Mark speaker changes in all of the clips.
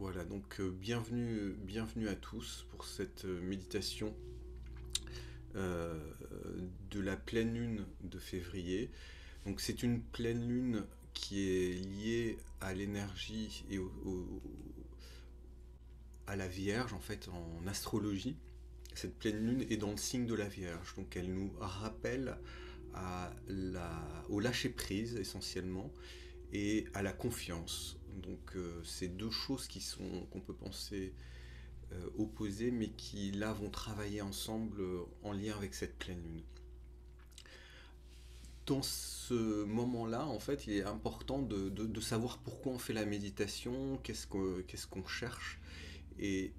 Speaker 1: Voilà, donc bienvenue à tous pour cette méditation euh, de la pleine lune de février. Donc c'est une pleine lune qui est liée à l'énergie et à la Vierge en fait en astrologie. Cette pleine lune est dans le signe de la Vierge, donc elle nous rappelle au lâcher prise essentiellement et à la confiance. Donc c'est deux choses qu'on peut penser opposées, mais qui là vont travailler ensemble en lien avec cette pleine lune. Dans ce moment-là, en fait, il est important de savoir pourquoi on fait la méditation, qu'est-ce qu'on cherche. Et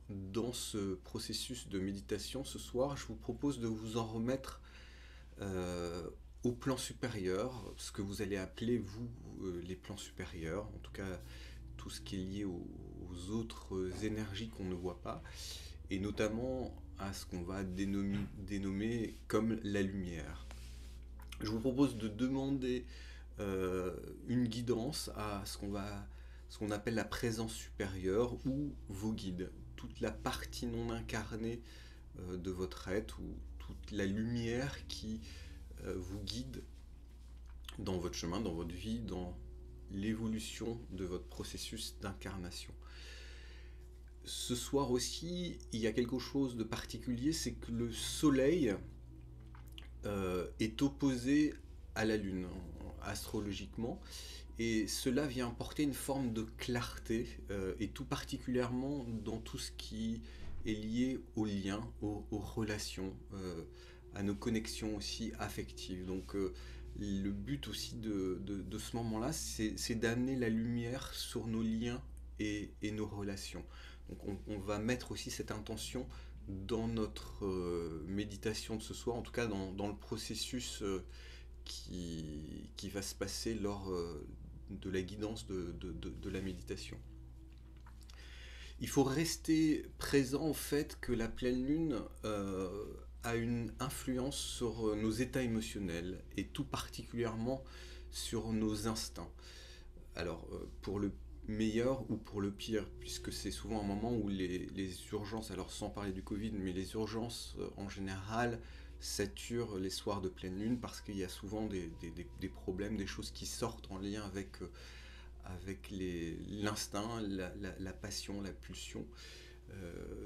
Speaker 1: dans ce processus de méditation, ce soir, je vous propose de vous en remettre euh, au plan supérieur, ce que vous allez appeler, vous, les plans supérieurs, en tout cas tout ce qui est lié aux autres énergies qu'on ne voit pas, et notamment à ce qu'on va dénommer comme la lumière. Je vous propose de demander une guidance à ce qu'on appelle la présence supérieure ou vos guides, toute la partie non incarnée de votre être ou toute la lumière qui vous guide dans votre chemin, dans votre vie, dans l'évolution de votre processus d'incarnation. Ce soir aussi, il y a quelque chose de particulier, c'est que le soleil est opposé à la lune, astrologiquement, et cela vient apporter une forme de clarté, et tout particulièrement dans tout ce qui est lié aux liens, aux relations, à nos connexions aussi affectives. Donc le but aussi de ce moment-là, c'est d'amener la lumière sur nos liens et nos relations. Donc on va mettre aussi cette intention dans notre méditation de ce soir, en tout cas dans le processus qui va se passer lors de la guidance de la méditation. Il faut rester présent au fait que la pleine lune a une influence sur nos états émotionnels et tout particulièrement sur nos instincts. Alors, pour le meilleur ou pour le pire, puisque c'est souvent un moment où les urgences, alors sans parler du Covid, mais les urgences en général saturent les soirs de pleine lune parce qu'il y a souvent des problèmes, des choses qui sortent en lien avec l'instinct, la passion, la pulsion.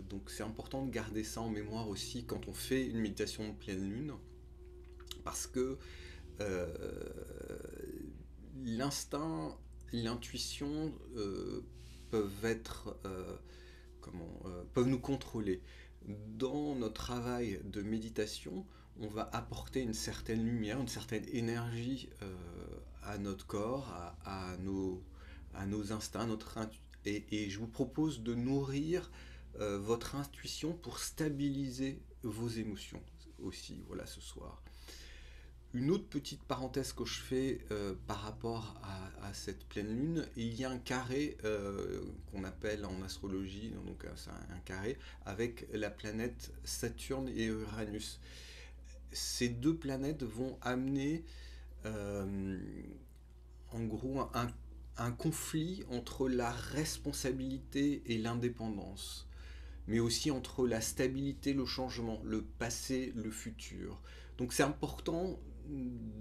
Speaker 1: Donc c'est important de garder ça en mémoire aussi quand on fait une méditation de pleine lune, parce que euh, l'instinct, l'intuition peuvent être peuvent nous contrôler. Dans notre travail de méditation, on va apporter une certaine lumière, une certaine énergie à notre corps, à nos instincts, et je vous propose de nourrir votre intuition pour stabiliser vos émotions aussi, voilà, ce soir. Une autre petite parenthèse que je fais par rapport à cette pleine lune, il y a un carré qu'on appelle en astrologie, donc c'est un carré, avec la planète Saturne et Uranus. Ces deux planètes vont amener euh, en gros un conflit entre la responsabilité et l'indépendance, mais aussi entre la stabilité, le changement, le passé, le futur. Donc c'est important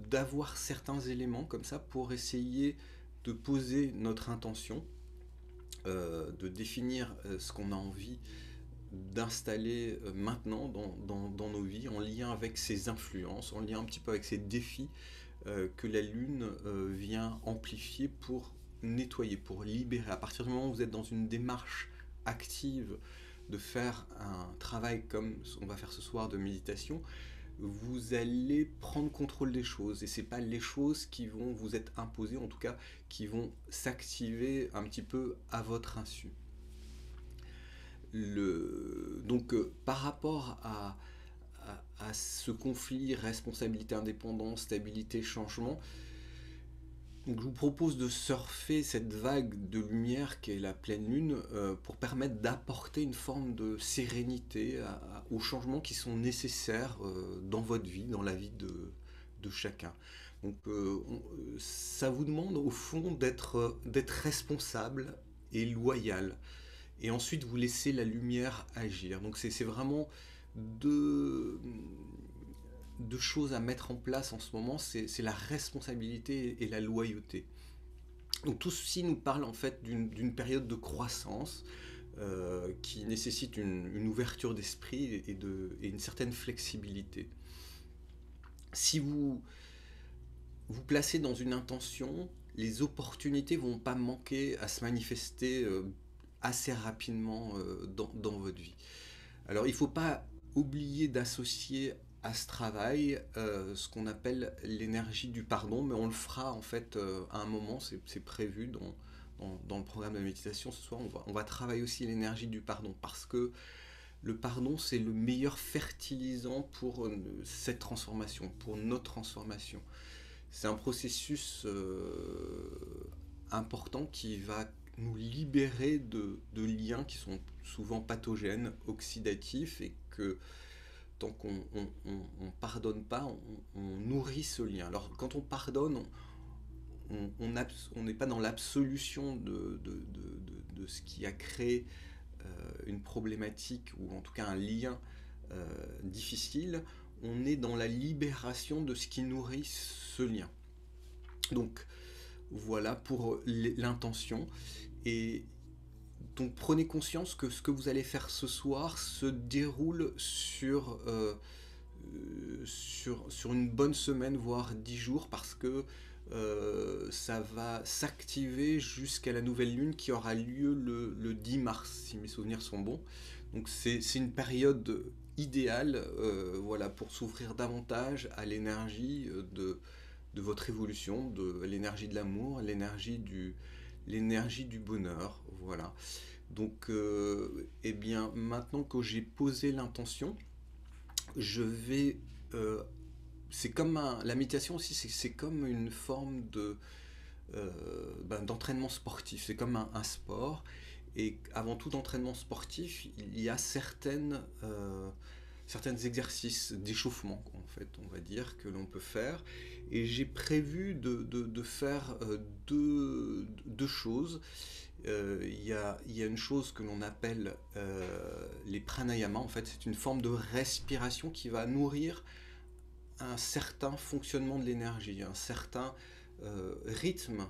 Speaker 1: d'avoir certains éléments comme ça pour essayer de poser notre intention, de définir ce qu'on a envie d'installer maintenant dans nos vies, en lien avec ces influences, en lien un petit peu avec ces défis que la Lune vient amplifier pour nettoyer, pour libérer. À partir du moment où vous êtes dans une démarche active de faire un travail comme on va faire ce soir de méditation, vous allez prendre contrôle des choses et c'est pas les choses qui vont vous être imposées, en tout cas qui vont s'activer un petit peu à votre insu. Donc par rapport à ce conflit responsabilité indépendance, stabilité, changement, donc je vous propose de surfer cette vague de lumière qui est la pleine lune pour permettre d'apporter une forme de sérénité aux changements qui sont nécessaires dans votre vie, dans la vie de chacun. Donc ça vous demande au fond d'être responsable et loyal. Et ensuite, vous laissez la lumière agir. Donc c'est vraiment deux, deux choses à mettre en place en ce moment, c'est la responsabilité et la loyauté. Donc tout ceci nous parle en fait d'une période de croissance qui nécessite une ouverture d'esprit et une certaine flexibilité. Si vous placez dans une intention, les opportunités vont pas manquer à se manifester assez rapidement dans votre vie. Alors il ne faut pas oublier d'associer à ce travail ce qu'on appelle l'énergie du pardon, mais on le fera en fait à un moment, c'est prévu dans le programme de méditation ce soir. On va travailler aussi l'énergie du pardon parce que le pardon c'est le meilleur fertilisant pour cette transformation, pour notre transformation. C'est un processus important qui va nous libérer de liens qui sont souvent pathogènes, oxydatifs, et que tant qu'on ne pardonne pas, on nourrit ce lien. Alors quand on pardonne, on n'est pas dans l'absolution de ce qui a créé une problématique, ou en tout cas un lien difficile. On est dans la libération de ce qui nourrit ce lien. Donc voilà pour l'intention. Et donc prenez conscience que ce que vous allez faire ce soir se déroule sur une bonne semaine, voire 10 jours, parce que ça va s'activer jusqu'à la nouvelle lune qui aura lieu le 10 mars, si mes souvenirs sont bons. Donc c'est une période idéale voilà, pour s'ouvrir davantage à l'énergie de votre évolution, de l'énergie de l'amour, l'énergie du bonheur. Voilà. Donc, eh bien, maintenant que j'ai posé l'intention, je vais. C'est comme la méditation aussi, c'est comme une forme d'entraînement sportif. C'est comme un sport. Et avant tout d'entraînement sportif, il y a certains exercices d'échauffement, en fait, on va dire, que l'on peut faire. Et j'ai prévu de faire deux choses. Il y a une chose que l'on appelle les pranayamas. En fait, c'est une forme de respiration qui va nourrir un certain fonctionnement de l'énergie, un certain rythme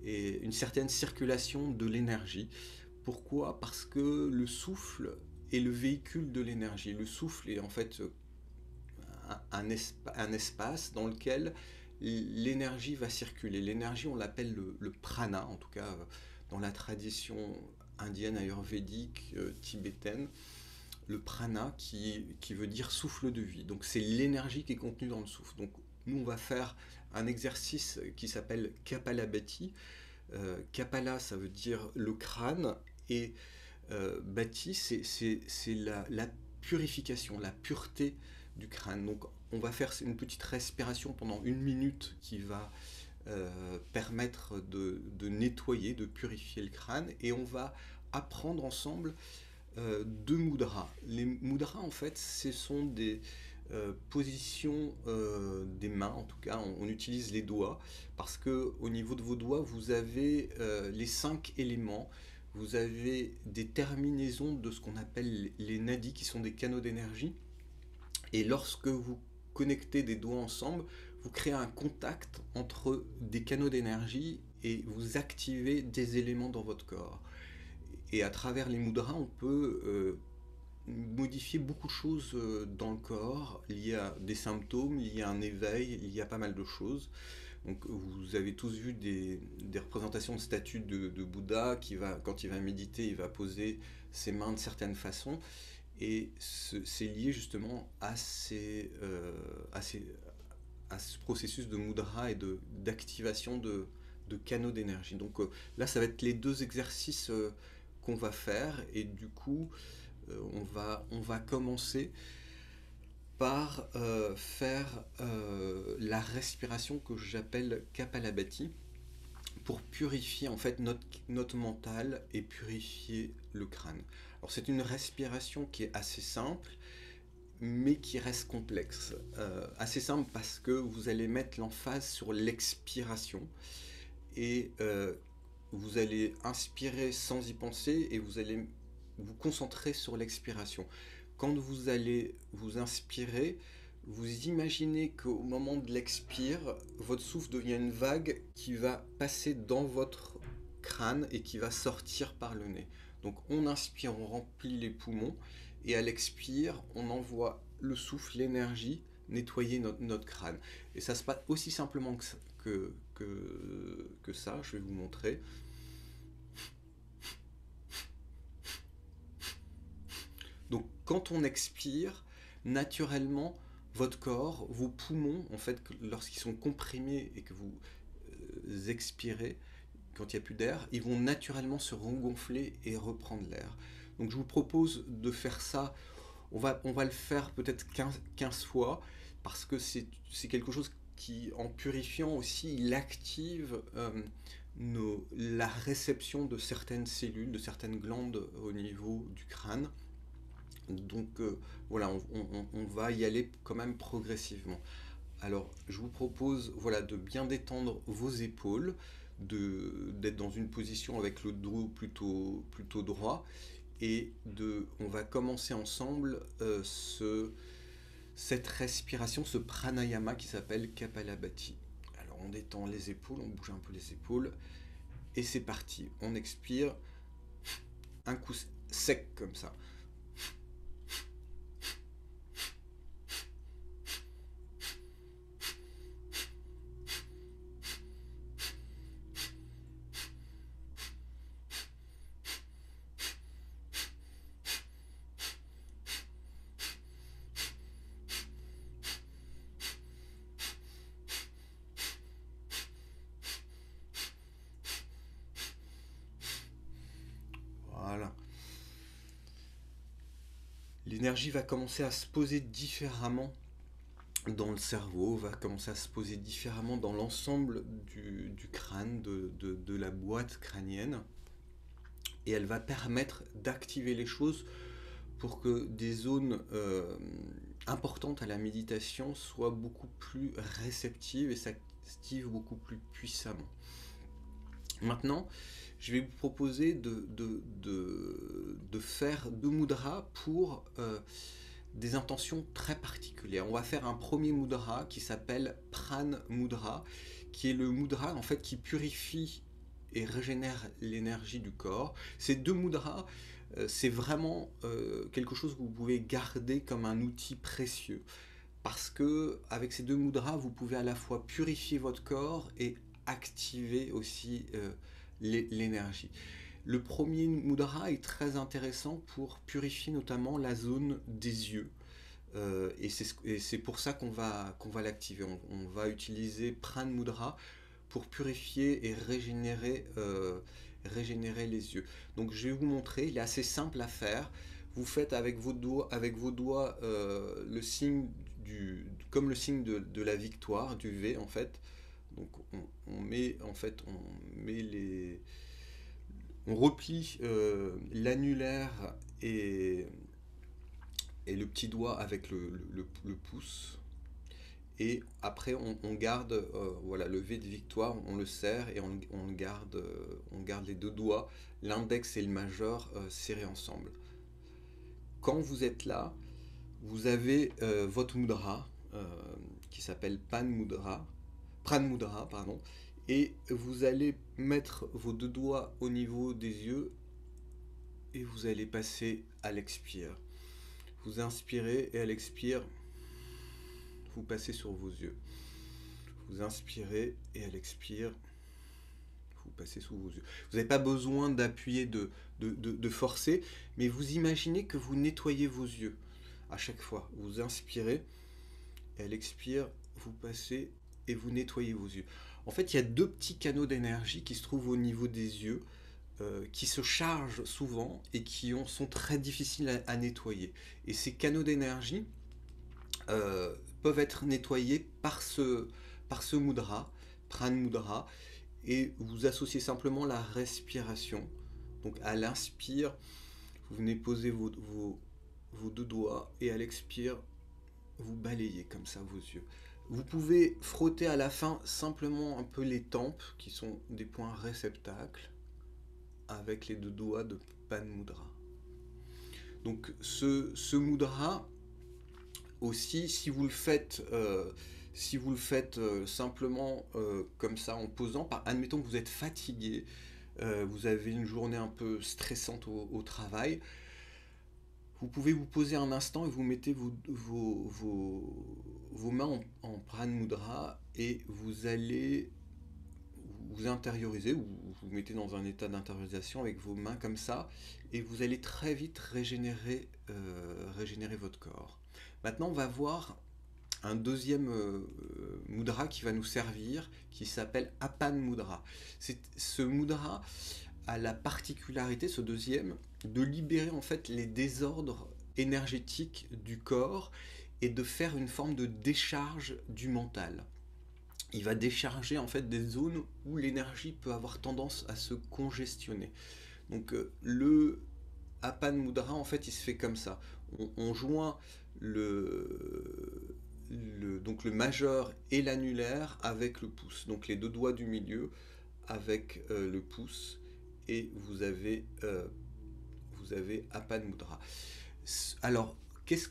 Speaker 1: et une certaine circulation de l'énergie. Pourquoi? Parce que le souffle est le véhicule de l'énergie. Le souffle est en fait un espace dans lequel l'énergie va circuler. L'énergie, on l'appelle le prana, en tout cas dans la tradition indienne, ayurvédique, tibétaine. Le prana qui veut dire souffle de vie. Donc c'est l'énergie qui est contenue dans le souffle. Donc nous, on va faire un exercice qui s'appelle Kapalabhati. Kapala, ça veut dire le crâne, et Bhati, c'est la purification, la pureté du crâne. Donc on va faire une petite respiration pendant 1 minute qui va permettre de nettoyer, de purifier le crâne, et on va apprendre ensemble 2 mudras. Les mudras, en fait, ce sont des positions des mains, en tout cas, on utilise les doigts, parce que au niveau de vos doigts, vous avez les 5 éléments. Vous avez des terminaisons de ce qu'on appelle les nadis, qui sont des canaux d'énergie. Et lorsque vous connectez des doigts ensemble, vous créez un contact entre des canaux d'énergie et vous activez des éléments dans votre corps. Et à travers les mudras, on peut modifier beaucoup de choses dans le corps, liées à des symptômes, liées à un éveil, liées à pas mal de choses. Donc vous avez tous vu des représentations de statues de Bouddha quand il va méditer, il va poser ses mains de certaines façons. Et c'est lié justement à ce processus de mudra et d'activation de canaux d'énergie. Donc là, ça va être les 2 exercices qu'on va faire. Et du coup, on va commencer par faire la respiration que j'appelle Kapalabhati, pour purifier en fait notre mental et purifier le crâne. Alors c'est une respiration qui est assez simple, mais qui reste complexe. Assez simple parce que vous allez mettre l'emphase sur l'expiration, et vous allez inspirer sans y penser et vous allez vous concentrer sur l'expiration. Quand vous allez vous inspirer, vous imaginez qu'au moment de l'expire, votre souffle devient une vague qui va passer dans votre crâne et qui va sortir par le nez. Donc on inspire, on remplit les poumons et à l'expire, on envoie le souffle, l'énergie, nettoyer notre crâne. Et ça se passe aussi simplement que ça, je vais vous montrer. Donc quand on expire, naturellement, votre corps, vos poumons, en fait, lorsqu'ils sont comprimés et que vous expirez, quand il n'y a plus d'air, ils vont naturellement se regonfler et reprendre l'air. Donc je vous propose de faire ça, on va le faire peut-être 15 fois, parce que c'est quelque chose qui, en purifiant aussi, il active la réception de certaines cellules, de certaines glandes au niveau du crâne. Donc voilà, on va y aller quand même progressivement. Alors, je vous propose voilà, de bien détendre vos épaules, d'être dans une position avec le dos plutôt droit, et on va commencer ensemble cette respiration, ce pranayama qui s'appelle Kapalabhati. Alors, on détend les épaules, on bouge un peu les épaules, et c'est parti. On expire, un coup sec comme ça. Voilà. L'énergie va commencer à se poser différemment dans le cerveau, va commencer à se poser différemment dans l'ensemble du crâne, de la boîte crânienne, et elle va permettre d'activer les choses pour que des zones importantes à la méditation soient beaucoup plus réceptives et s'activent beaucoup plus puissamment. Maintenant, je vais vous proposer de faire 2 mudras pour des intentions très particulières. On va faire un premier mudra qui s'appelle Pran Mudra, qui est le mudra en fait qui purifie et régénère l'énergie du corps. Ces 2 mudras, c'est vraiment quelque chose que vous pouvez garder comme un outil précieux. Parce que avec ces 2 mudras, vous pouvez à la fois purifier votre corps et activer aussi l'énergie. Le premier mudra est très intéressant pour purifier notamment la zone des yeux. Et c'est pour ça qu'on va l'activer. On va utiliser Pran Mudra pour purifier et régénérer les yeux. Donc je vais vous montrer, il est assez simple à faire. Vous faites avec vos doigts le signe comme le signe de la victoire, du V en fait. Donc on met en fait on replie l'annulaire et le petit doigt avec le pouce. Et après, on garde voilà, le V de victoire, on le serre et on garde les 2 doigts, l'index et le majeur serrés ensemble. Quand vous êtes là, vous avez votre mudra qui s'appelle Pran Mudra, pardon, et vous allez mettre vos 2 doigts au niveau des yeux et vous allez passer à l'expire. Vous inspirez et à l'expire, vous passez sur vos yeux. Vous inspirez et à l'expire, vous passez sous vos yeux. Vous n'avez pas besoin d'appuyer, de forcer, mais vous imaginez que vous nettoyez vos yeux à chaque fois. Vous inspirez et à l'expire, vous passez et vous nettoyez vos yeux. En fait, il y a 2 petits canaux d'énergie qui se trouvent au niveau des yeux, qui se chargent souvent et qui sont très difficiles à nettoyer. Et ces canaux d'énergie peuvent être nettoyés par ce mudra, Pran Mudra, et vous associez simplement la respiration. Donc à l'inspire, vous venez poser vos 2 doigts et à l'expire, vous balayez comme ça vos yeux. Vous pouvez frotter à la fin simplement un peu les tempes qui sont des points réceptacles avec les deux doigts de Pan Mudra. Donc ce mudra aussi, si vous le faites, simplement comme ça en posant, admettons que vous êtes fatigué, vous avez une journée un peu stressante au travail, vous pouvez vous poser un instant et vous mettez vos mains en Pran Mudra et vous allez vous intérioriser, ou vous mettez dans un état d'intériorisation avec vos mains comme ça, et vous allez très vite régénérer votre corps. Maintenant, on va voir un deuxième mudra qui va nous servir, qui s'appelle Apan Mudra. Ce mudra a la particularité, ce deuxième, de libérer en fait les désordres énergétiques du corps et de faire une forme de décharge du mental. Il va décharger en fait des zones où l'énergie peut avoir tendance à se congestionner. Donc le Apan Mudra, en fait, il se fait comme ça. On joint donc le majeur et l'annulaire avec le pouce. Donc les deux doigts du milieu avec le pouce, et vous avez Apan Mudra. Alors,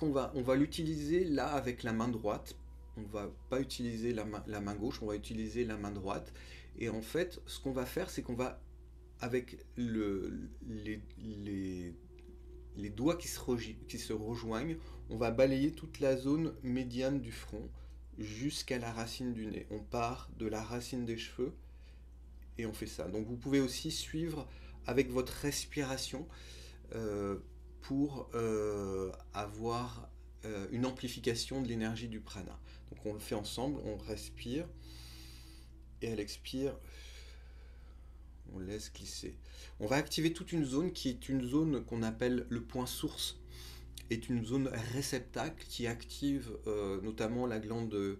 Speaker 1: on va l'utiliser là avec la main droite. On ne va pas utiliser la main gauche, on va utiliser la main droite. Et en fait, ce qu'on va faire, c'est qu'on va, avec les doigts qui se rejoignent, on va balayer toute la zone médiane du front jusqu'à la racine du nez. On part de la racine des cheveux et on fait ça. Donc vous pouvez aussi suivre avec votre respiration pour avoir une amplification de l'énergie du prana. Donc on le fait ensemble, on respire et à l'expire, on laisse glisser. On va activer toute une zone qui est une zone qu'on appelle le point source, est une zone réceptacle qui active notamment la glande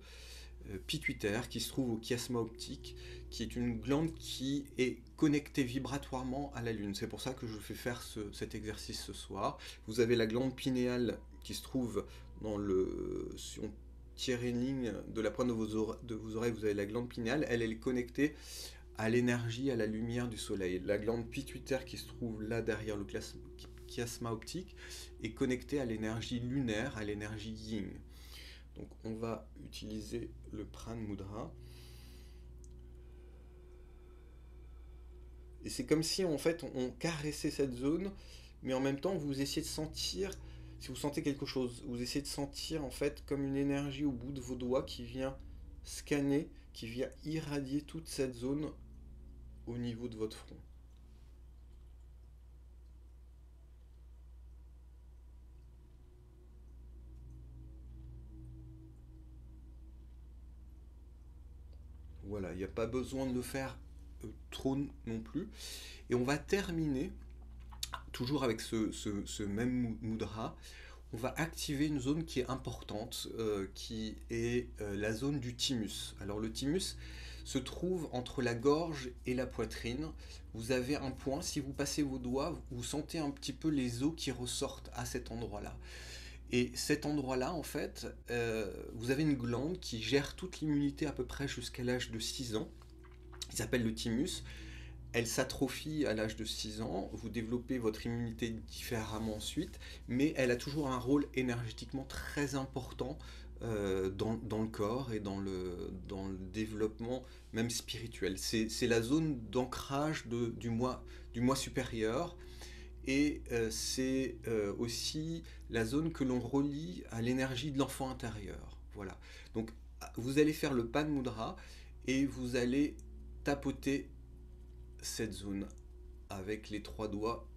Speaker 1: pituitaire qui se trouve au chiasma optique, qui est une glande qui est connectée vibratoirement à la lune. C'est pour ça que je fais faire cet exercice ce soir. Vous avez la glande pinéale qui se trouve si on tire une ligne de la pointe de vos oreilles, vous avez la glande pinéale, elle est connectée à l'énergie, à la lumière du soleil. La glande pituitaire qui se trouve là derrière le chiasma optique est connectée à l'énergie lunaire, à l'énergie yin. Donc on va utiliser le Pran Mudra. Et c'est comme si en fait on caressait cette zone, mais en même temps vous essayez de sentir, si vous sentez quelque chose, vous essayez de sentir en fait comme une énergie au bout de vos doigts qui vient scanner, qui vient irradier toute cette zone au niveau de votre front. Voilà, il n'y a pas besoin de le faire trop non plus. Et on va terminer, toujours avec ce même mudra, on va activer une zone qui est importante, qui est la zone du thymus. Alors le thymus se trouve entre la gorge et la poitrine. Vous avez un point, si vous passez vos doigts, vous sentez un petit peu les os qui ressortent à cet endroit-là. Et cet endroit-là, en fait, vous avez une glande qui gère toute l'immunité à peu près jusqu'à l'âge de 6 ans. Il s'appelle le thymus. Elle s'atrophie à l'âge de 6 ans. Vous développez votre immunité différemment ensuite, mais elle a toujours un rôle énergétiquement très important dans le corps et dans le développement même spirituel. C'est la zone d'ancrage du moi supérieur. Et c'est aussi la zone que l'on relie à l'énergie de l'enfant intérieur. Voilà. Donc vous allez faire le Pan Mudra et vous allez tapoter cette zone avec les 3 doigts.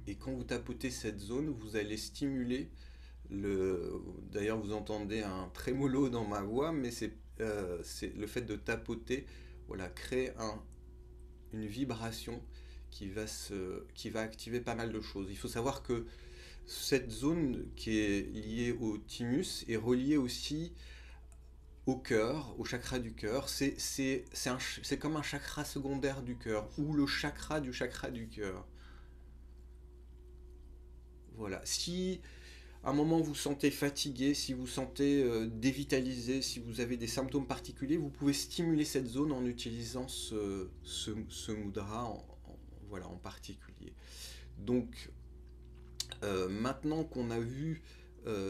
Speaker 1: Et quand vous tapotez cette zone, vous allez stimuler D'ailleurs, vous entendez un trémolo dans ma voix, mais c'est le fait de tapoter, voilà, créer une vibration qui va activer pas mal de choses. Il faut savoir que cette zone qui est liée au thymus est reliée aussi au cœur, au chakra du cœur. C'est comme un chakra secondaire du cœur, ou le chakra du cœur. Voilà. Si un moment vous sentez fatigué, si vous sentez dévitalisé, si vous avez des symptômes particuliers, vous pouvez stimuler cette zone en utilisant ce mudra voilà, en particulier. Donc maintenant qu'on a vu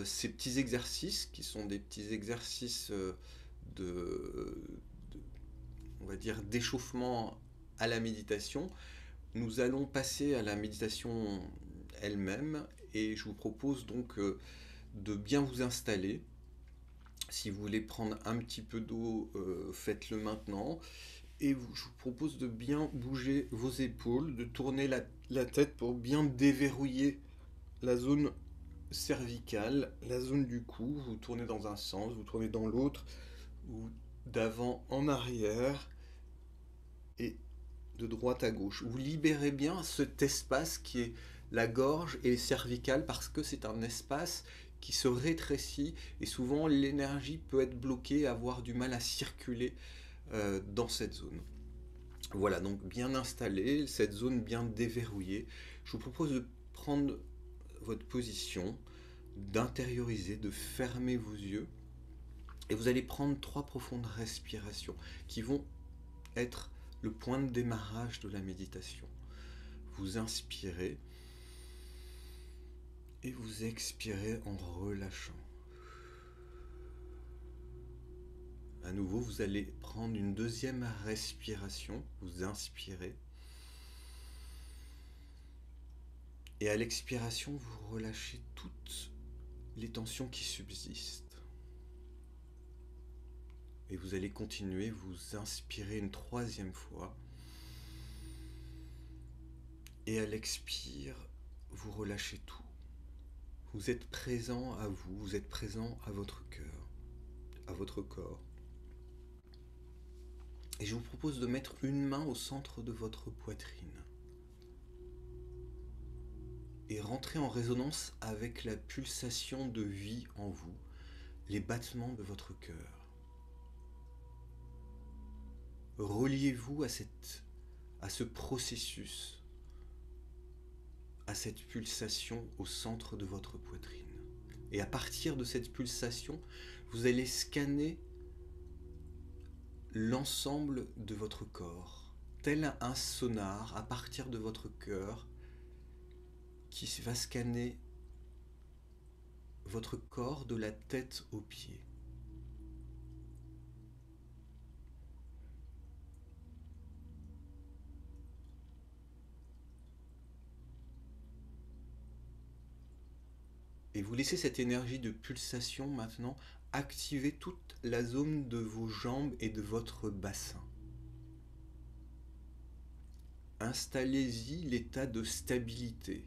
Speaker 1: ces petits exercices, qui sont des petits exercices de, on va dire, d'échauffement à la méditation, nous allons passer à la méditation elle-même, et je vous propose donc de bien vous installer. Si vous voulez prendre un petit peu d'eau, faites-le maintenant. Et je vous propose de bien bouger vos épaules, de tourner la tête pour bien déverrouiller la zone cervicale, la zone du cou. Vous tournez dans un sens, vous tournez dans l'autre, ou d'avant en arrière, et de droite à gauche. Vous libérez bien cet espace qui est la gorge et les cervicales, parce que c'est un espace qui se rétrécit, et souvent l'énergie peut être bloquée, avoir du mal à circuler dans cette zone. Voilà, donc bien installé, cette zone bien déverrouillée. Je vous propose de prendre votre position, d'intérioriser, de fermer vos yeux, et vous allez prendre 3 profondes respirations qui vont être le point de démarrage de la méditation. Vous inspirez et vous expirez en relâchant. À nouveau, vous allez prendre une deuxième respiration, vous inspirez. Et à l'expiration, vous relâchez toutes les tensions qui subsistent. Et vous allez continuer, vous inspirez une troisième fois. Et à l'expire, vous relâchez tout. Vous êtes présent à vous, vous êtes présent à votre cœur, à votre corps. Et je vous propose de mettre une main au centre de votre poitrine et rentrer en résonance avec la pulsation de vie en vous, les battements de votre cœur. Reliez-vous à ce processus, à cette pulsation au centre de votre poitrine. Et à partir de cette pulsation, vous allez scanner l'ensemble de votre corps, tel un sonar à partir de votre cœur qui va scanner votre corps de la tête aux pieds. Et vous laissez cette énergie de pulsation maintenant activer toute la zone de vos jambes et de votre bassin. Installez-y l'état de stabilité.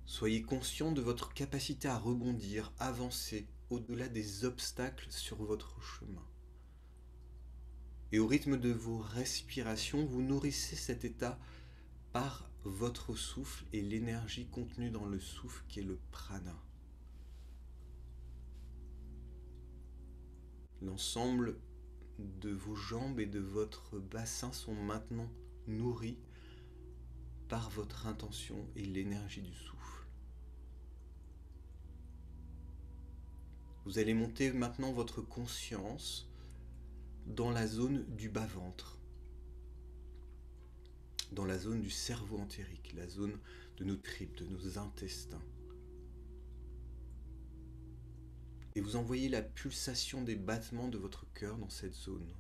Speaker 1: Soyez conscient de votre capacité à rebondir, avancer au-delà des obstacles sur votre chemin. Et au rythme de vos respirations, vous nourrissez cet état par votre souffle et l'énergie contenue dans le souffle qui est le prana. L'ensemble de vos jambes et de votre bassin sont maintenant nourris par votre intention et l'énergie du souffle. Vous allez monter maintenant votre conscience dans la zone du bas-ventre, dans la zone du cerveau entérique, la zone de nos tripes, de nos intestins. Et vous envoyez la pulsation des battements de votre cœur dans cette zone.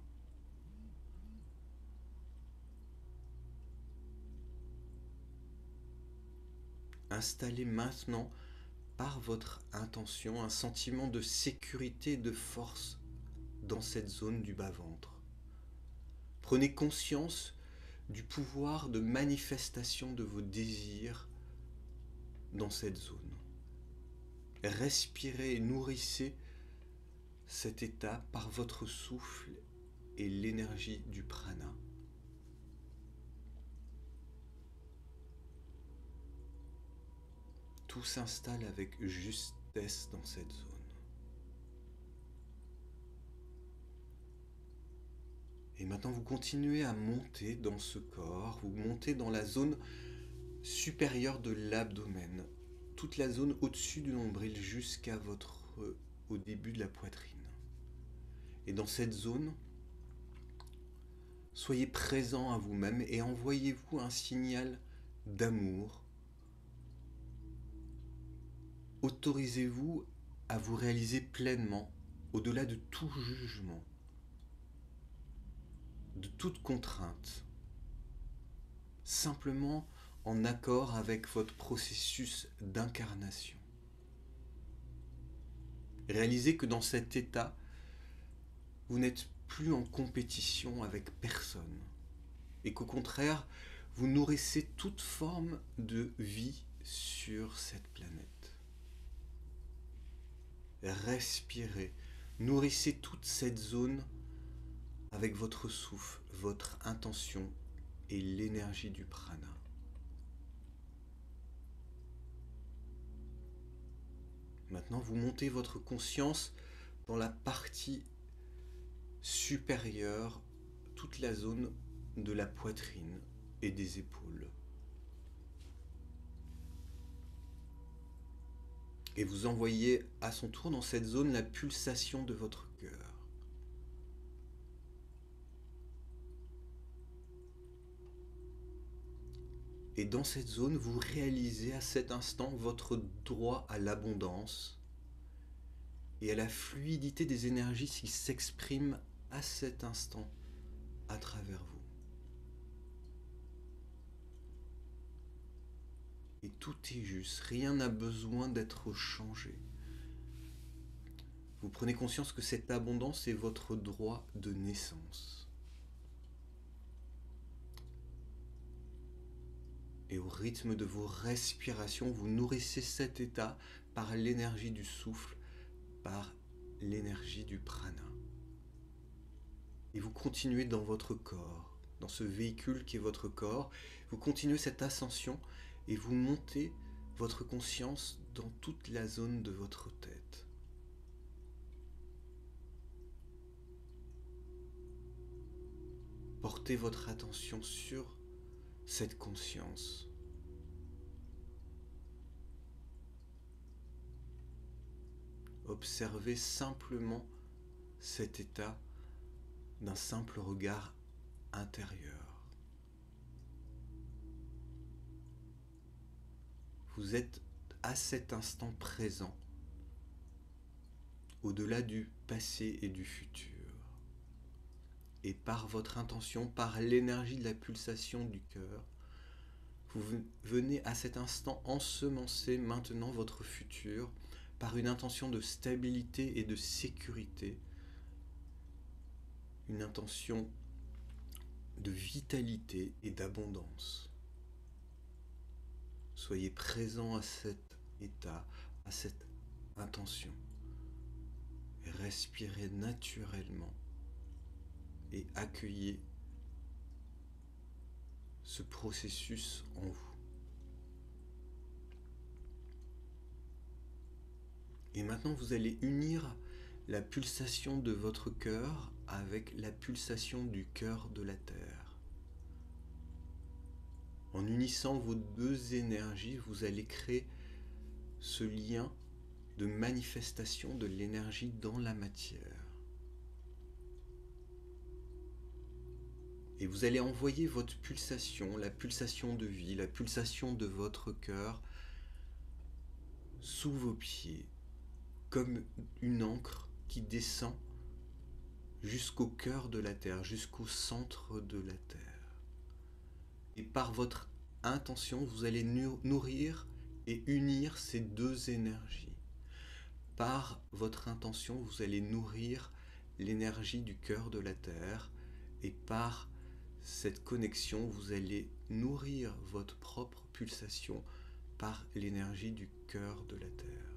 Speaker 1: Installez maintenant, par votre intention, un sentiment de sécurité et de force dans cette zone du bas-ventre. Prenez conscience du pouvoir de manifestation de vos désirs dans cette zone. Respirez et nourrissez cet état par votre souffle et l'énergie du prana. Tout s'installe avec justesse dans cette zone. Et maintenant, vous continuez à monter dans ce corps, vous montez dans la zone supérieure de l'abdomen, toute la zone au-dessus du nombril jusqu'à au début de la poitrine. Et dans cette zone, soyez présent à vous-même et envoyez-vous un signal d'amour. Autorisez-vous à vous réaliser pleinement, au-delà de tout jugement, de toute contrainte, simplement en accord avec votre processus d'incarnation. Réalisez que dans cet état, vous n'êtes plus en compétition avec personne et qu'au contraire, vous nourrissez toute forme de vie sur cette planète. Respirez, nourrissez toute cette zone avec votre souffle, votre intention et l'énergie du prana. Maintenant, vous montez votre conscience dans la partie supérieure, toute la zone de la poitrine et des épaules. Et vous envoyez à son tour dans cette zone la pulsation de votre cœur. Et dans cette zone, vous réalisez à cet instant votre droit à l'abondance et à la fluidité des énergies qui s'expriment à cet instant à travers vous. Et tout est juste, rien n'a besoin d'être changé. Vous prenez conscience que cette abondance est votre droit de naissance. Et au rythme de vos respirations, vous nourrissez cet état par l'énergie du souffle, par l'énergie du prana. Et vous continuez dans votre corps, dans ce véhicule qui est votre corps, vous continuez cette ascension et vous montez votre conscience dans toute la zone de votre tête. Portez votre attention sur cette conscience. Observez simplement cet état d'un simple regard intérieur. Vous êtes à cet instant présent, au-delà du passé et du futur. Et par votre intention, par l'énergie de la pulsation du cœur, vous venez à cet instant ensemencer maintenant votre futur par une intention de stabilité et de sécurité, une intention de vitalité et d'abondance. Soyez présent à cet état, à cette intention. Respirez naturellement et accueillez ce processus en vous. Et maintenant, vous allez unir la pulsation de votre cœur avec la pulsation du cœur de la Terre. En unissant vos deux énergies, vous allez créer ce lien de manifestation de l'énergie dans la matière. Et vous allez envoyer votre pulsation, la pulsation de vie, la pulsation de votre cœur sous vos pieds, comme une encre qui descend jusqu'au cœur de la Terre, jusqu'au centre de la Terre. Et par votre intention, vous allez nourrir et unir ces deux énergies. Par votre intention, vous allez nourrir l'énergie du cœur de la Terre et par cette connexion, vous allez nourrir votre propre pulsation par l'énergie du cœur de la Terre.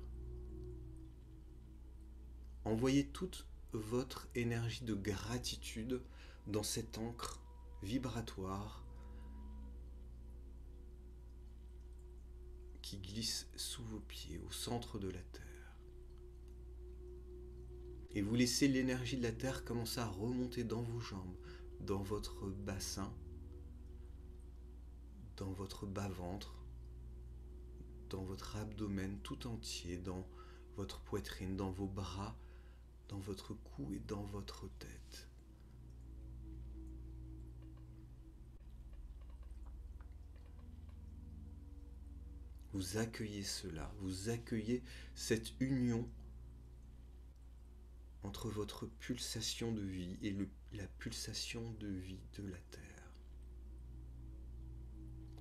Speaker 1: Envoyez toute votre énergie de gratitude dans cette encre vibratoire qui glisse sous vos pieds, au centre de la Terre. Et vous laissez l'énergie de la Terre commencer à remonter dans vos jambes, dans votre bassin, dans votre bas-ventre, dans votre abdomen tout entier, dans votre poitrine, dans vos bras, dans votre cou et dans votre tête. Vous accueillez cela, vous accueillez cette union entre votre pulsation de vie et la pulsation de vie de la Terre.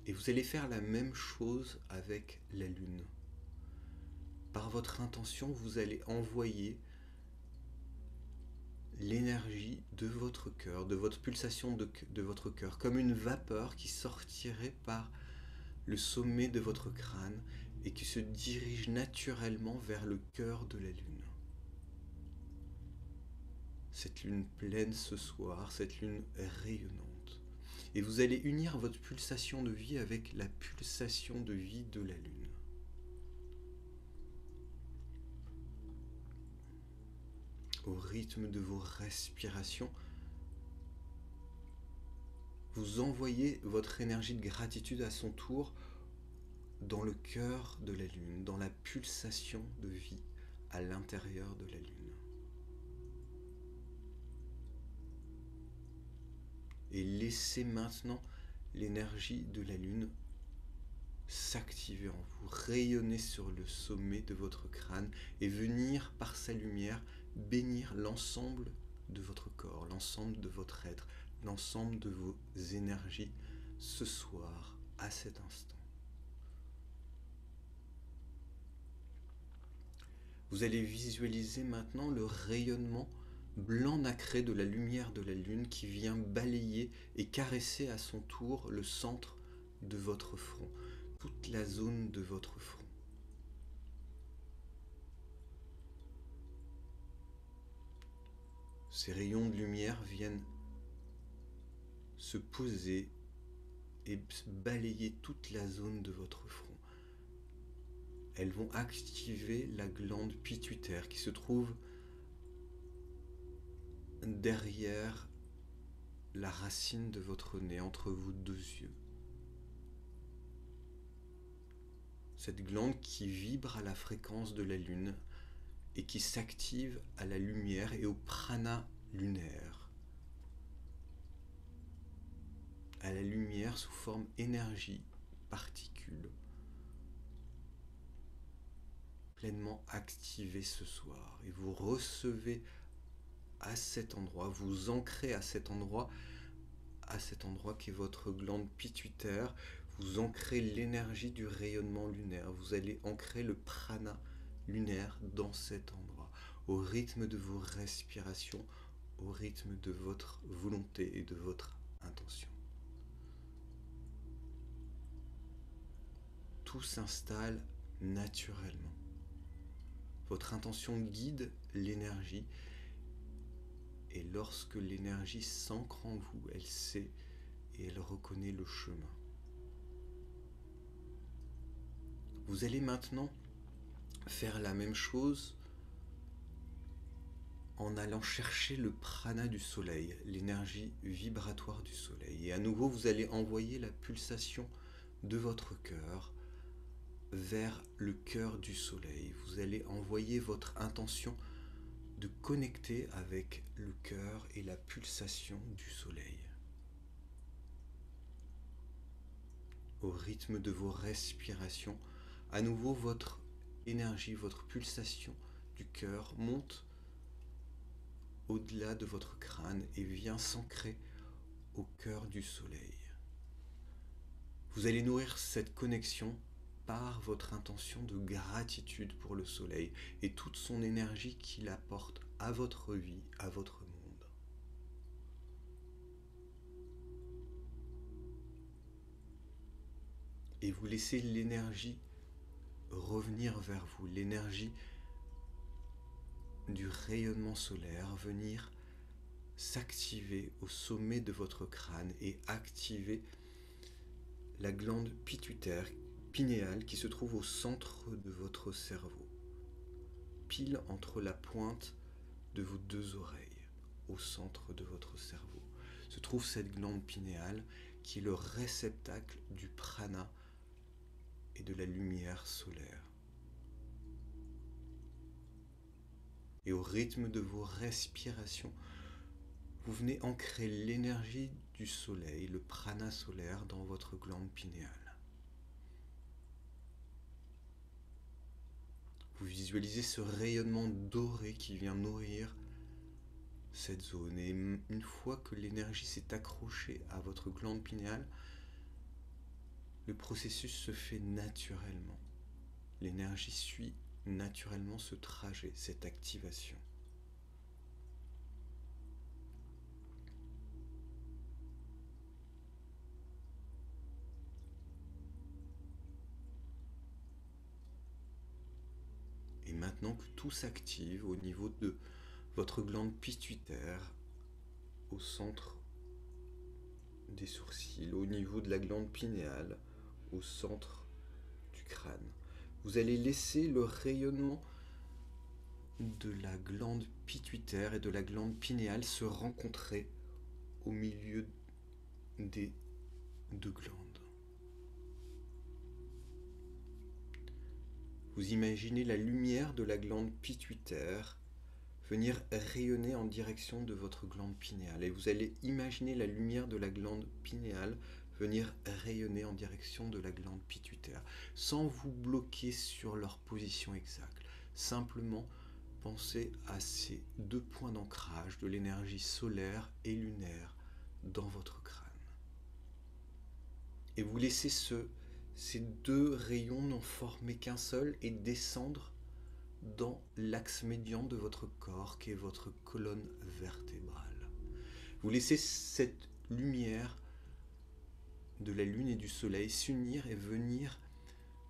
Speaker 1: Et vous allez faire la même chose avec la Lune. Par votre intention, vous allez envoyer l'énergie de votre cœur, de votre pulsation de votre cœur, comme une vapeur qui sortirait par le sommet de votre crâne et qui se dirige naturellement vers le cœur de la Lune. Cette lune pleine ce soir, cette lune rayonnante. Et vous allez unir votre pulsation de vie avec la pulsation de vie de la Lune. Au rythme de vos respirations, vous envoyez votre énergie de gratitude à son tour dans le cœur de la Lune, dans la pulsation de vie à l'intérieur de la Lune. Et laissez maintenant l'énergie de la Lune s'activer en vous, rayonner sur le sommet de votre crâne et venir par sa lumière bénir l'ensemble de votre corps, l'ensemble de votre être, l'ensemble de vos énergies ce soir, à cet instant. Vous allez visualiser maintenant le rayonnement blanc nacré de la lumière de la Lune qui vient balayer et caresser à son tour le centre de votre front, toute la zone de votre front. Ces rayons de lumière viennent se poser et balayer toute la zone de votre front. Elles vont activer la glande pituitaire qui se trouve derrière la racine de votre nez, entre vos deux yeux. Cette glande qui vibre à la fréquence de la Lune et qui s'active à la lumière et au prana lunaire. À la lumière sous forme énergie, particules, pleinement activée ce soir. Et vous recevez à cet endroit, vous ancrez à cet endroit qui est votre glande pituitaire, vous ancrez l'énergie du rayonnement lunaire, vous allez ancrer le prana lunaire dans cet endroit, au rythme de vos respirations, au rythme de votre volonté et de votre intention. Tout s'installe naturellement. Votre intention guide l'énergie. Et lorsque l'énergie s'ancre en vous, elle sait et elle reconnaît le chemin. Vous allez maintenant faire la même chose en allant chercher le prana du soleil, l'énergie vibratoire du soleil. Et à nouveau, vous allez envoyer la pulsation de votre cœur vers le cœur du soleil. Vous allez envoyer votre intention de connecter avec le cœur et la pulsation du soleil. Au rythme de vos respirations, à nouveau votre énergie, votre pulsation du cœur monte au-delà de votre crâne et vient s'ancrer au cœur du soleil. Vous allez nourrir cette connexion par votre intention de gratitude pour le soleil et toute son énergie qu'il apporte à votre vie, à votre monde. Et vous laissez l'énergie revenir vers vous, l'énergie du rayonnement solaire venir s'activer au sommet de votre crâne et activer la glande pituitaire pinéale qui se trouve au centre de votre cerveau, pile entre la pointe de vos deux oreilles, au centre de votre cerveau, se trouve cette glande pinéale qui est le réceptacle du prana et de la lumière solaire. Et au rythme de vos respirations, vous venez ancrer l'énergie du soleil, le prana solaire, dans votre glande pinéale. Vous visualisez ce rayonnement doré qui vient nourrir cette zone. Et une fois que l'énergie s'est accrochée à votre glande pinéale, le processus se fait naturellement. L'énergie suit naturellement ce trajet, cette activation. Et maintenant que tout s'active au niveau de votre glande pituitaire, au centre des sourcils, au niveau de la glande pinéale, au centre du crâne, vous allez laisser le rayonnement de la glande pituitaire et de la glande pinéale se rencontrer au milieu des deux glandes. Vous imaginez la lumière de la glande pituitaire venir rayonner en direction de votre glande pinéale. Et vous allez imaginer la lumière de la glande pinéale venir rayonner en direction de la glande pituitaire, sans vous bloquer sur leur position exacte. Simplement, pensez à ces deux points d'ancrage de l'énergie solaire et lunaire dans votre crâne. Et vous laissez ces deux rayons n'en former qu'un seul et descendre dans l'axe médian de votre corps qui est votre colonne vertébrale. Vous laissez cette lumière de la lune et du soleil s'unir et venir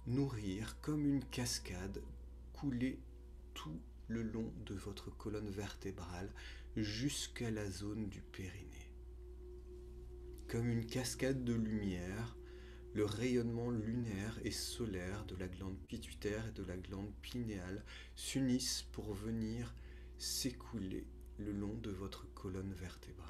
Speaker 1: nourrir comme une cascade, couler tout le long de votre colonne vertébrale jusqu'à la zone du périnée. Comme une cascade de lumière, le rayonnement lunaire et solaire de la glande pituitaire et de la glande pinéale s'unissent pour venir s'écouler le long de votre colonne vertébrale.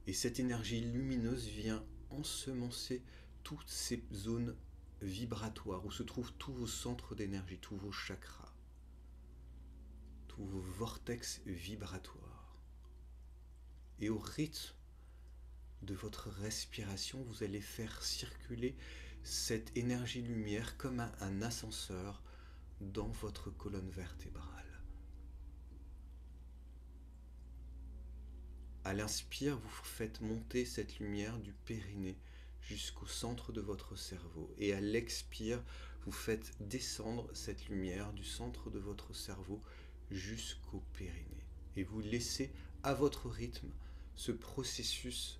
Speaker 1: Et cette énergie lumineuse vient ensemencer toutes ces zones vibratoires où se trouvent tous vos centres d'énergie, tous vos chakras, tous vos vortex vibratoires. Et au rythme de votre respiration, vous allez faire circuler cette énergie lumière comme un ascenseur dans votre colonne vertébrale. À l'inspire, vous faites monter cette lumière du périnée jusqu'au centre de votre cerveau. Et à l'expire, vous faites descendre cette lumière du centre de votre cerveau jusqu'au périnée. Et vous laissez à votre rythme ce processus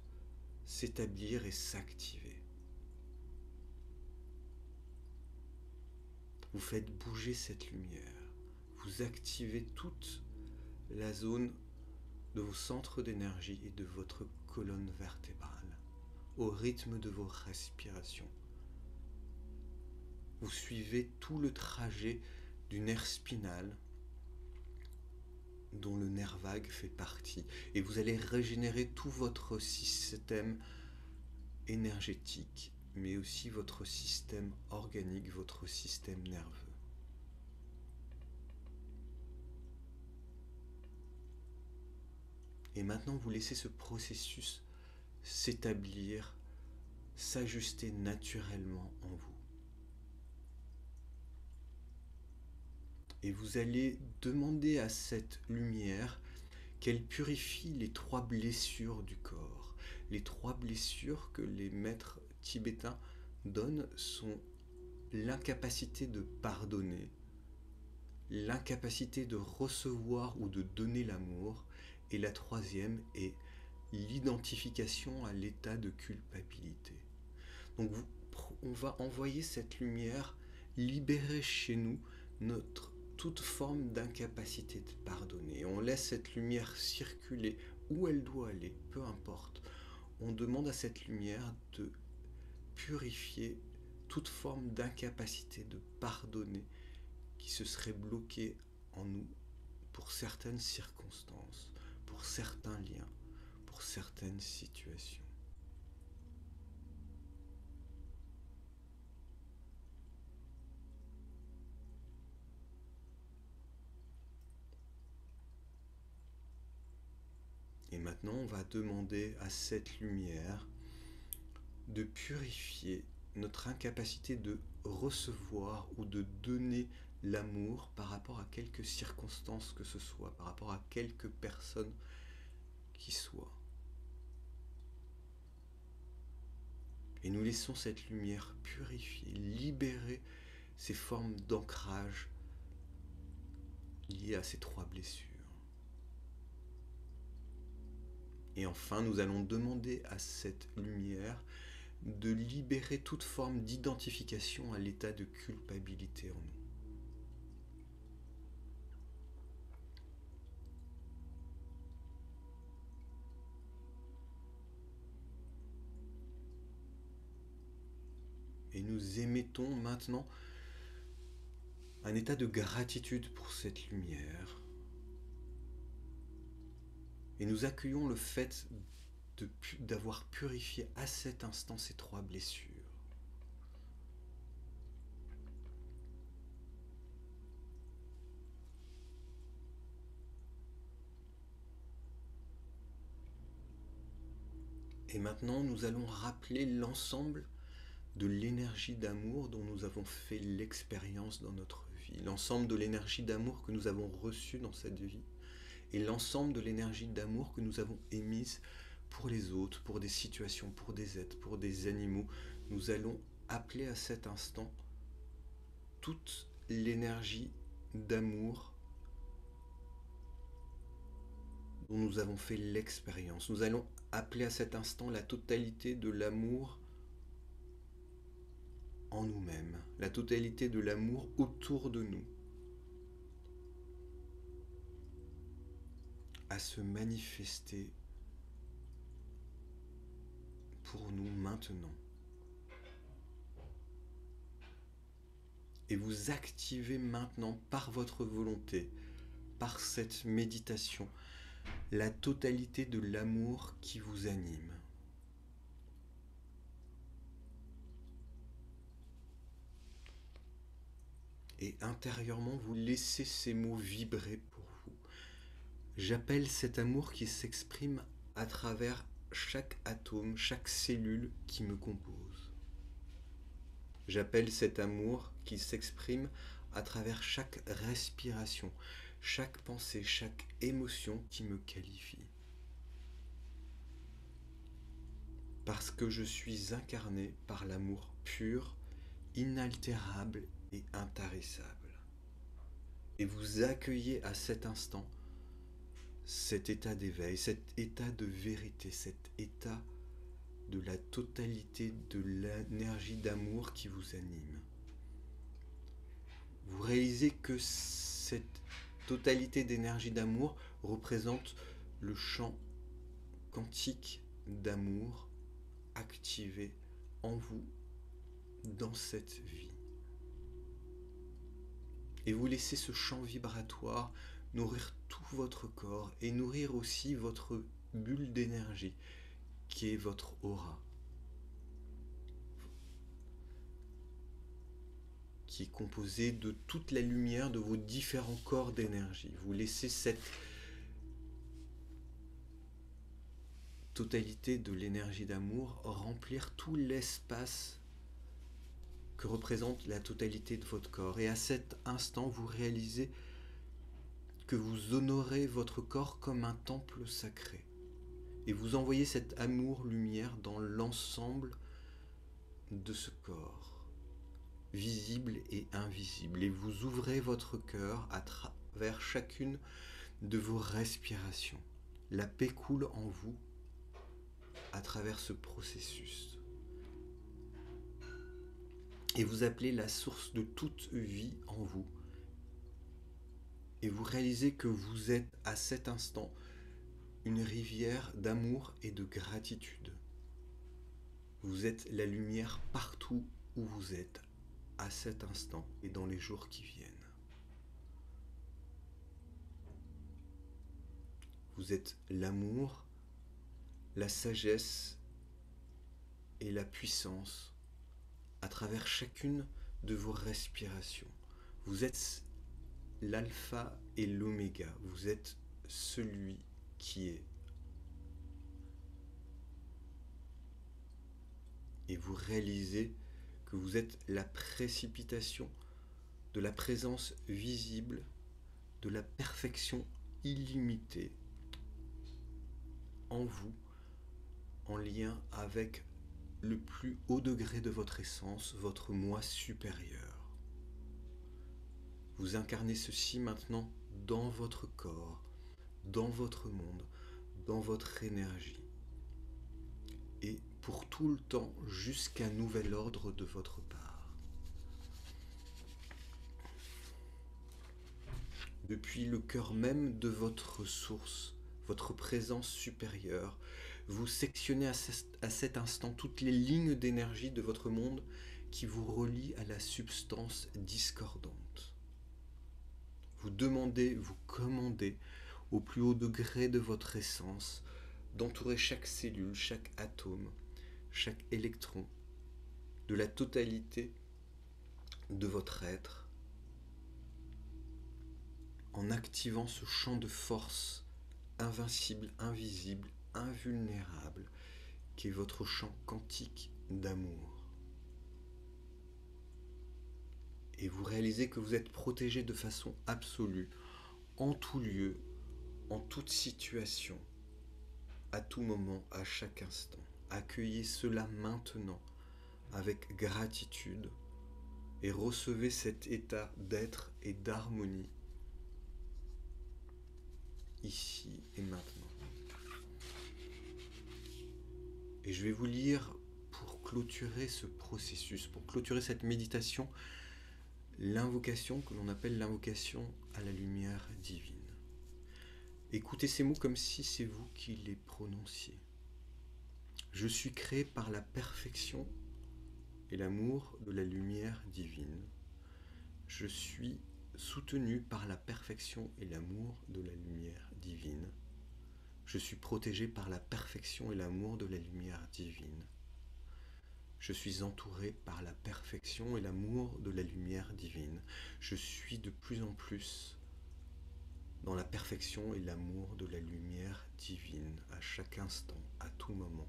Speaker 1: s'établir et s'activer. Vous faites bouger cette lumière. Vous activez toute la zone de vos centres d'énergie et de votre colonne vertébrale au rythme de vos respirations. Vous suivez tout le trajet du nerf spinal dont le nerf vague fait partie et vous allez régénérer tout votre système énergétique mais aussi votre système organique, votre système nerveux. Et maintenant, vous laissez ce processus s'établir, s'ajuster naturellement en vous. Et vous allez demander à cette lumière qu'elle purifie les 3 blessures du corps. Les 3 blessures que les maîtres tibétains donnent sont l'incapacité de pardonner, l'incapacité de recevoir ou de donner l'amour, et la 3e est l'identification à l'état de culpabilité. Donc on va envoyer cette lumière libérer chez nous toute forme d'incapacité de pardonner. On laisse cette lumière circuler où elle doit aller, peu importe. On demande à cette lumière de purifier toute forme d'incapacité de pardonner qui se serait bloquée en nous pour certaines circonstances, pour certains liens, pour certaines situations. maintenant, on va demander à cette lumière de purifier notre incapacité de recevoir ou de donner l'amour par rapport à quelques circonstances que ce soit, par rapport à quelques personnes qui soient. Et nous laissons cette lumière purifier, libérer ces formes d'ancrage liées à ces 3 blessures. Et enfin, nous allons demander à cette lumière de libérer toute forme d'identification à l'état de culpabilité en nous. Et nous émettons maintenant un état de gratitude pour cette lumière. Et nous accueillons le fait d'avoir purifié à cet instant ces 3 blessures. Et maintenant, nous allons rappeler l'ensemble de l'énergie d'amour dont nous avons fait l'expérience dans notre vie, l'ensemble de l'énergie d'amour que nous avons reçue dans cette vie, et l'ensemble de l'énergie d'amour que nous avons émise pour les autres, pour des situations, pour des êtres, pour des animaux. Nous allons appeler à cet instant toute l'énergie d'amour dont nous avons fait l'expérience. Nous allons appeler à cet instant la totalité de l'amour en nous-mêmes, la totalité de l'amour autour de nous, à se manifester pour nous maintenant. Et vous activez maintenant par votre volonté, par cette méditation, la totalité de l'amour qui vous anime. Et intérieurement, vous laissez ces mots vibrer pour vous. J'appelle cet amour qui s'exprime à travers chaque atome, chaque cellule qui me compose. J'appelle cet amour qui s'exprime à travers chaque respiration, chaque pensée, chaque émotion qui me qualifie. Parce que je suis incarné par l'amour pur, inaltérable et intarissable. Et vous accueillez à cet instant cet état d'éveil, cet état de vérité, cet état de la totalité de l'énergie d'amour qui vous anime. Vous réalisez que cette totalité d'énergie d'amour représente le champ quantique d'amour activé en vous dans cette vie. Et vous laissez ce champ vibratoire nourrir tout votre corps et nourrir aussi votre bulle d'énergie qui est votre aura, qui est composée de toute la lumière de vos différents corps d'énergie. Vous laissez cette totalité de l'énergie d'amour remplir tout l'espace que représente la totalité de votre corps. Et à cet instant, vous réalisez que vous honorez votre corps comme un temple sacré. Et vous envoyez cet amour-lumière dans l'ensemble de ce corps, visible et invisible. Et vous ouvrez votre cœur à travers chacune de vos respirations. La paix coule en vous à travers ce processus. Et vous appelez la source de toute vie en vous. Et vous réalisez que vous êtes à cet instant une rivière d'amour et de gratitude. Vous êtes la lumière partout où vous êtes à cet instant et dans les jours qui viennent. Vous êtes l'amour, la sagesse et la puissance à travers chacune de vos respirations. Vous êtes l'alpha et l'oméga. Vous êtes celui qui est et vous réalisez que vous êtes la précipitation de la présence visible de la perfection illimitée en vous, en lien avec le plus haut degré de votre essence, votre moi supérieur. Vous incarnez ceci maintenant dans votre corps, dans votre monde, dans votre énergie. Et pour tout le temps, jusqu'à nouvel ordre de votre part. Depuis le cœur même de votre source, votre présence supérieure, vous sectionnez à cet instant toutes les lignes d'énergie de votre monde qui vous relient à la substance discordante. Vous demandez, vous commandez au plus haut degré de votre essence d'entourer chaque cellule, chaque atome, chaque électron de la totalité de votre être en activant ce champ de force invincible, invisible, invulnérable qui est votre champ quantique d'amour. Et vous réalisez que vous êtes protégé de façon absolue, en tout lieu, en toute situation, à tout moment, à chaque instant. Accueillez cela maintenant avec gratitude et recevez cet état d'être et d'harmonie ici et maintenant. Et je vais vous lire, pour clôturer ce processus, pour clôturer cette méditation, l'invocation que l'on appelle l'invocation à la lumière divine. Écoutez ces mots comme si c'est vous qui les prononciez. Je suis créé par la perfection et l'amour de la lumière divine. Je suis soutenu par la perfection et l'amour de la lumière divine. Je suis protégé par la perfection et l'amour de la lumière divine. Je suis entouré par la perfection et l'amour de la lumière divine. Je suis de plus en plus dans la perfection et l'amour de la lumière divine, à chaque instant, à tout moment.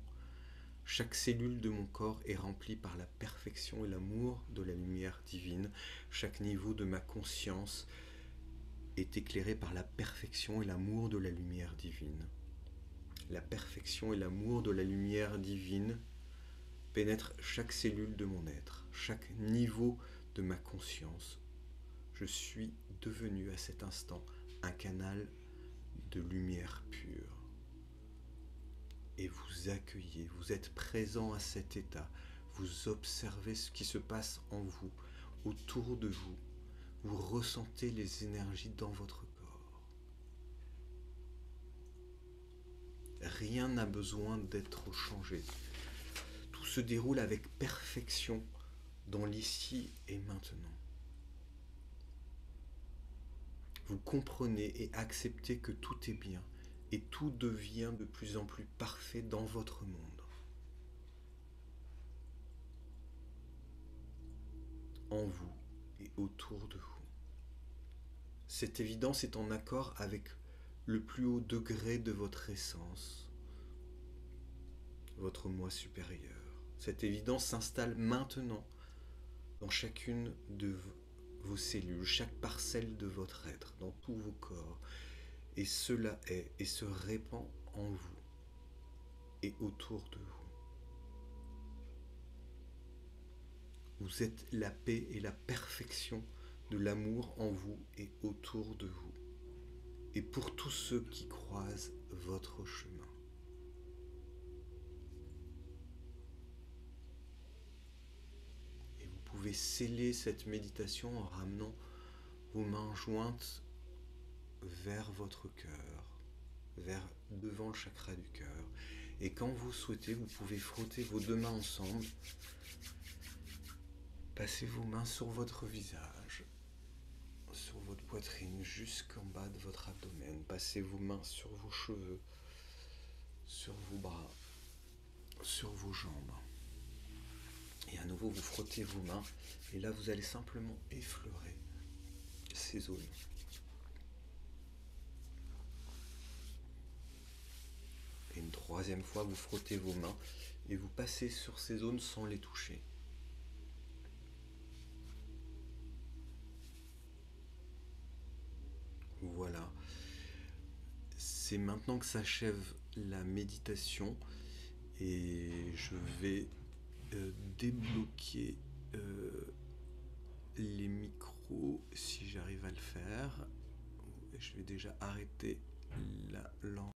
Speaker 1: Chaque cellule de mon corps est remplie par la perfection et l'amour de la lumière divine. Chaque niveau de ma conscience est éclairé par la perfection et l'amour de la lumière divine. La perfection et l'amour de la lumière divine pénètrent chaque cellule de mon être, chaque niveau de ma conscience. Je suis devenu à cet instant un canal de lumière pure. Et vous accueillez, vous êtes présent à cet état, vous observez ce qui se passe en vous, autour de vous, vous ressentez les énergies dans votre corps. Rien n'a besoin d'être changé. Tout se déroule avec perfection dans l'ici et maintenant. Vous comprenez et acceptez que tout est bien et tout devient de plus en plus parfait dans votre monde. En vous et autour de vous. Cette évidence est en accord avec le plus haut degré de votre essence, votre moi supérieur. Cette évidence s'installe maintenant dans chacune de vos cellules, chaque parcelle de votre être, dans tous vos corps. Et cela est et se répand en vous et autour de vous. Vous êtes la paix et la perfection de l'amour en vous et autour de vous. Et pour tous ceux qui croisent votre chemin. Et vous pouvez sceller cette méditation en ramenant vos mains jointes vers votre cœur, vers devant le chakra du cœur. Et quand vous souhaitez, vous pouvez frotter vos deux mains ensemble. Passez vos mains sur votre visage, sur votre poitrine, jusqu'en bas de votre abdomen. Passez vos mains sur vos cheveux, sur vos bras, sur vos jambes. Et à nouveau, vous frottez vos mains. Et là, vous allez simplement effleurer ces zones. Et une troisième troisième fois, vous frottez vos mains et vous passez sur ces zones sans les toucher. Voilà. C'est maintenant que s'achève la méditation et je vais débloquer les micros si j'arrive à le faire. Je vais déjà arrêter la lampe.